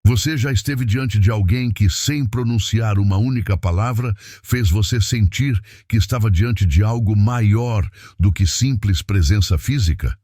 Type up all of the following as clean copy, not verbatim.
Você já esteve diante de alguém que, sem pronunciar uma única palavra, fez você sentir que estava diante de algo maior do que simples presença física?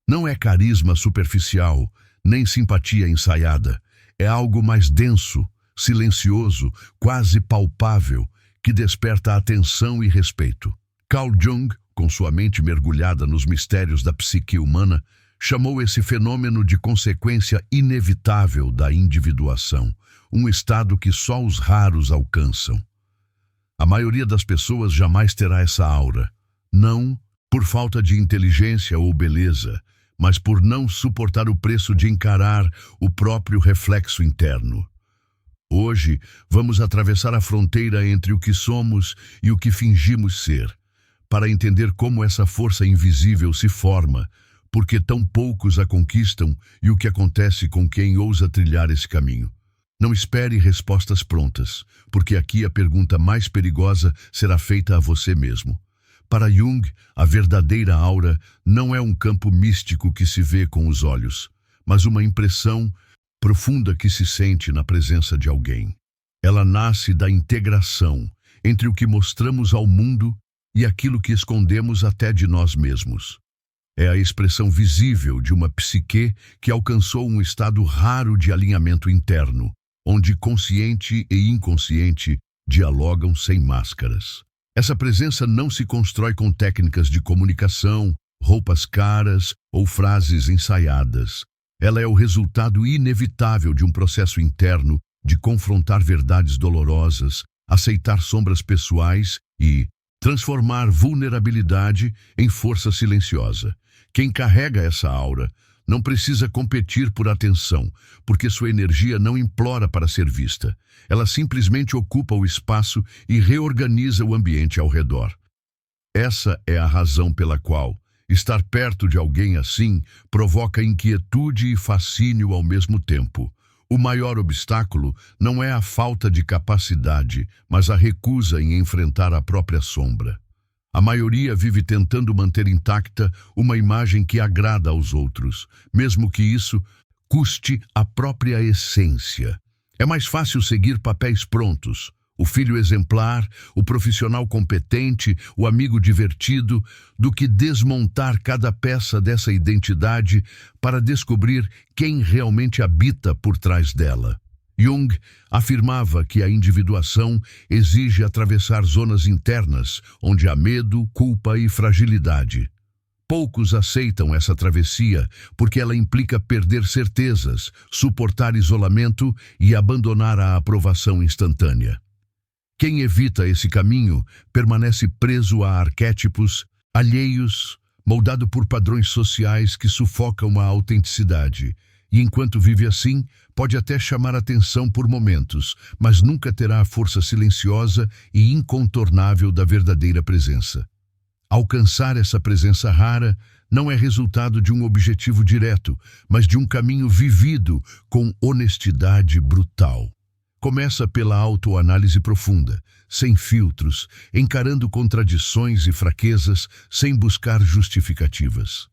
Não é carisma superficial, nem simpatia ensaiada. É algo mais denso, silencioso, quase palpável, que desperta atenção e respeito. Carl Jung, com sua mente mergulhada nos mistérios da psique humana, chamou esse fenômeno de consequência inevitável da individuação, um estado que só os raros alcançam. A maioria das pessoas jamais terá essa aura, não por falta de inteligência ou beleza, mas por não suportar o preço de encarar o próprio reflexo interno. Hoje, vamos atravessar a fronteira entre o que somos e o que fingimos ser, para entender como essa força invisível se forma, porque tão poucos a conquistam e o que acontece com quem ousa trilhar esse caminho. Não espere respostas prontas, porque aqui a pergunta mais perigosa será feita a você mesmo. Para Jung, a verdadeira aura não é um campo místico que se vê com os olhos, mas uma impressão profunda que se sente na presença de alguém. Ela nasce da integração entre o que mostramos ao mundo e aquilo que escondemos até de nós mesmos. É a expressão visível de uma psique que alcançou um estado raro de alinhamento interno, onde consciente e inconsciente dialogam sem máscaras. Essa presença não se constrói com técnicas de comunicação, roupas caras ou frases ensaiadas. Ela é o resultado inevitável de um processo interno de confrontar verdades dolorosas, aceitar sombras pessoais e transformar vulnerabilidade em força silenciosa. Quem carrega essa aura não precisa competir por atenção, porque sua energia não implora para ser vista. Ela simplesmente ocupa o espaço e reorganiza o ambiente ao redor. Essa é a razão pela qual estar perto de alguém assim provoca inquietude e fascínio ao mesmo tempo. O maior obstáculo não é a falta de capacidade, mas a recusa em enfrentar a própria sombra. A maioria vive tentando manter intacta uma imagem que agrada aos outros, mesmo que isso custe a própria essência. É mais fácil seguir papéis prontos, o filho exemplar, o profissional competente, o amigo divertido, do que desmontar cada peça dessa identidade para descobrir quem realmente habita por trás dela. Jung afirmava que a individuação exige atravessar zonas internas, onde há medo, culpa e fragilidade. Poucos aceitam essa travessia porque ela implica perder certezas, suportar isolamento e abandonar a aprovação instantânea. Quem evita esse caminho permanece preso a arquétipos alheios, moldado por padrões sociais que sufocam a autenticidade. E enquanto vive assim, pode até chamar atenção por momentos, mas nunca terá a força silenciosa e incontornável da verdadeira presença. Alcançar essa presença rara não é resultado de um objetivo direto, mas de um caminho vivido com honestidade brutal. Começa pela autoanálise profunda, sem filtros, encarando contradições e fraquezas sem buscar justificativas.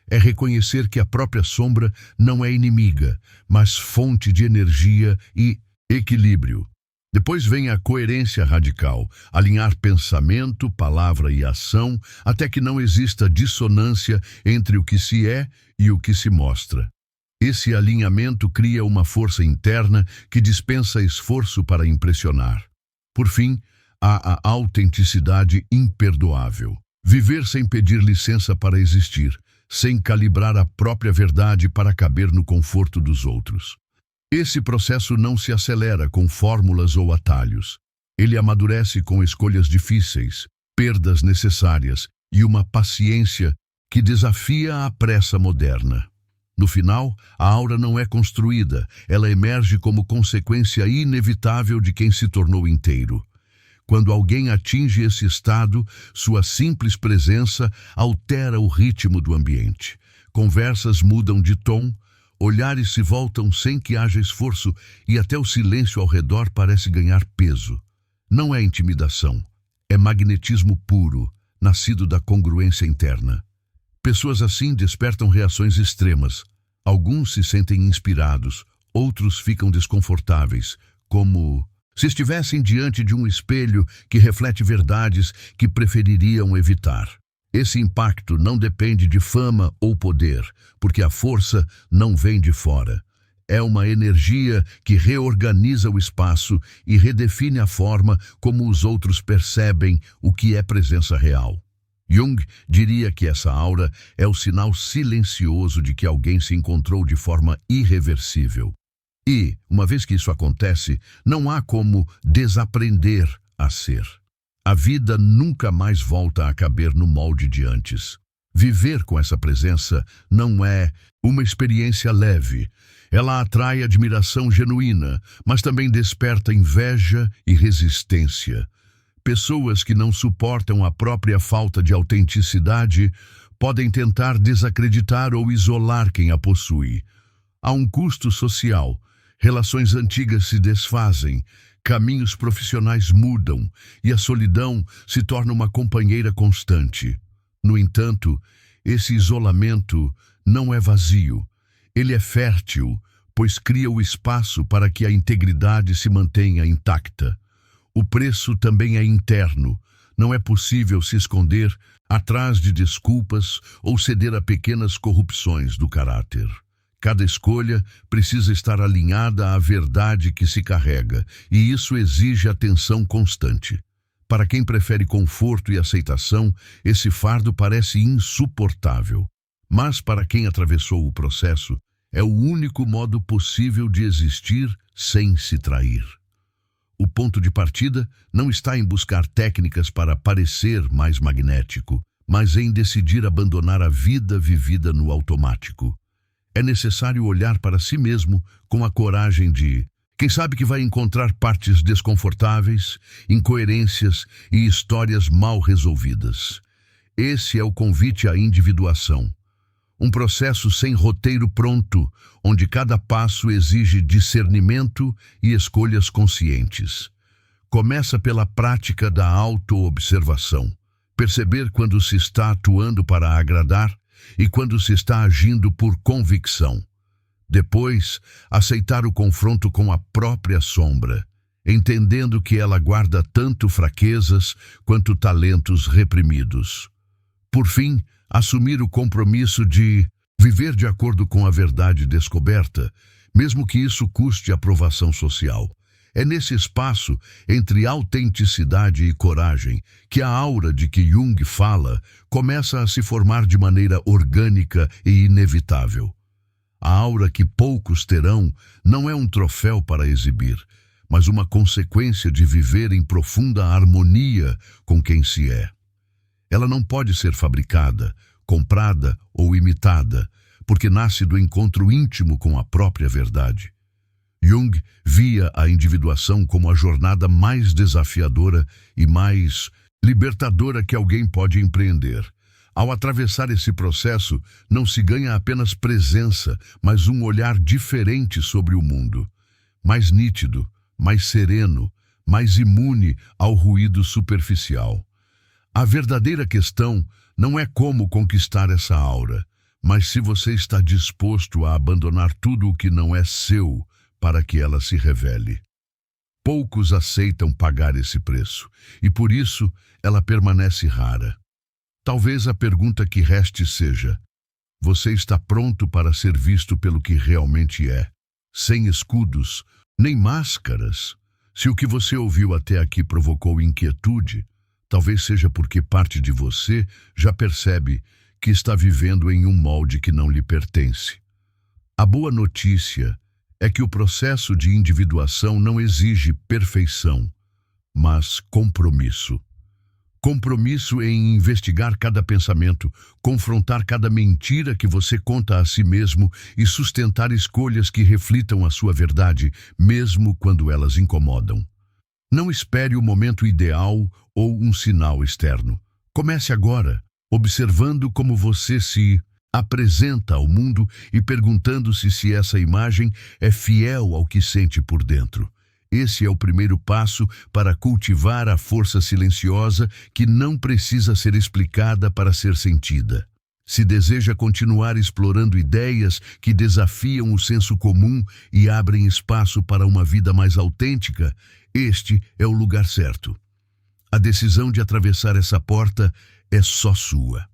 É reconhecer que a própria sombra não é inimiga, mas fonte de energia e equilíbrio. Depois vem a coerência radical, alinhar pensamento, palavra e ação, até que não exista dissonância entre o que se é e o que se mostra. Esse alinhamento cria uma força interna que dispensa esforço para impressionar. Por fim, há a autenticidade imperdoável. Viver sem pedir licença para existir, sem calibrar a própria verdade para caber no conforto dos outros. Esse processo não se acelera com fórmulas ou atalhos. Ele amadurece com escolhas difíceis, perdas necessárias e uma paciência que desafia a pressa moderna. No final, a aura não é construída, ela emerge como consequência inevitável de quem se tornou inteiro. Quando alguém atinge esse estado, sua simples presença altera o ritmo do ambiente. Conversas mudam de tom, olhares se voltam sem que haja esforço e até o silêncio ao redor parece ganhar peso. Não é intimidação, é magnetismo puro, nascido da congruência interna. Pessoas assim despertam reações extremas. Alguns se sentem inspirados, outros ficam desconfortáveis, como se estivessem diante de um espelho que reflete verdades que prefeririam evitar. Esse impacto não depende de fama ou poder, porque a força não vem de fora. É uma energia que reorganiza o espaço e redefine a forma como os outros percebem o que é presença real. Jung diria que essa aura é o sinal silencioso de que alguém se encontrou de forma irreversível. E, uma vez que isso acontece, não há como desaprender a ser. A vida nunca mais volta a caber no molde de antes. Viver com essa presença não é uma experiência leve. Ela atrai admiração genuína, mas também desperta inveja e resistência. Pessoas que não suportam a própria falta de autenticidade podem tentar desacreditar ou isolar quem a possui. Há um custo social. Relações antigas se desfazem, caminhos profissionais mudam e a solidão se torna uma companheira constante. No entanto, esse isolamento não é vazio. Ele é fértil, pois cria o espaço para que a integridade se mantenha intacta. O preço também é interno. Não é possível se esconder atrás de desculpas ou ceder a pequenas corrupções do caráter. Cada escolha precisa estar alinhada à verdade que se carrega, e isso exige atenção constante. Para quem prefere conforto e aceitação, esse fardo parece insuportável. Mas para quem atravessou o processo, é o único modo possível de existir sem se trair. O ponto de partida não está em buscar técnicas para parecer mais magnético, mas em decidir abandonar a vida vivida no automático. É necessário olhar para si mesmo com a coragem de, quem sabe que vai encontrar partes desconfortáveis, incoerências e histórias mal resolvidas. Esse é o convite à individuação. Um processo sem roteiro pronto, onde cada passo exige discernimento e escolhas conscientes. Começa pela prática da autoobservação. Perceber quando se está atuando para agradar e quando se está agindo por convicção. Depois, aceitar o confronto com a própria sombra, entendendo que ela guarda tanto fraquezas quanto talentos reprimidos. Por fim, assumir o compromisso de viver de acordo com a verdade descoberta, mesmo que isso custe aprovação social. É nesse espaço, entre autenticidade e coragem, que a aura de que Jung fala começa a se formar de maneira orgânica e inevitável. A aura que poucos terão não é um troféu para exibir, mas uma consequência de viver em profunda harmonia com quem se é. Ela não pode ser fabricada, comprada ou imitada, porque nasce do encontro íntimo com a própria verdade. Jung via a individuação como a jornada mais desafiadora e mais libertadora que alguém pode empreender. Ao atravessar esse processo, não se ganha apenas presença, mas um olhar diferente sobre o mundo. Mais nítido, mais sereno, mais imune ao ruído superficial. A verdadeira questão não é como conquistar essa aura, mas se você está disposto a abandonar tudo o que não é seu para que ela se revele. Poucos aceitam pagar esse preço, e por isso ela permanece rara. Talvez a pergunta que reste seja: você está pronto para ser visto pelo que realmente é, sem escudos, nem máscaras? Se o que você ouviu até aqui provocou inquietude, talvez seja porque parte de você já percebe que está vivendo em um molde que não lhe pertence. A boa notícia é que o processo de individuação não exige perfeição, mas compromisso. Compromisso em investigar cada pensamento, confrontar cada mentira que você conta a si mesmo e sustentar escolhas que reflitam a sua verdade, mesmo quando elas incomodam. Não espere o momento ideal ou um sinal externo. Comece agora, observando como você se apresenta ao mundo e perguntando-se se essa imagem é fiel ao que sente por dentro. Esse é o primeiro passo para cultivar a força silenciosa que não precisa ser explicada para ser sentida. Se deseja continuar explorando ideias que desafiam o senso comum e abrem espaço para uma vida mais autêntica, este é o lugar certo. A decisão de atravessar essa porta é só sua.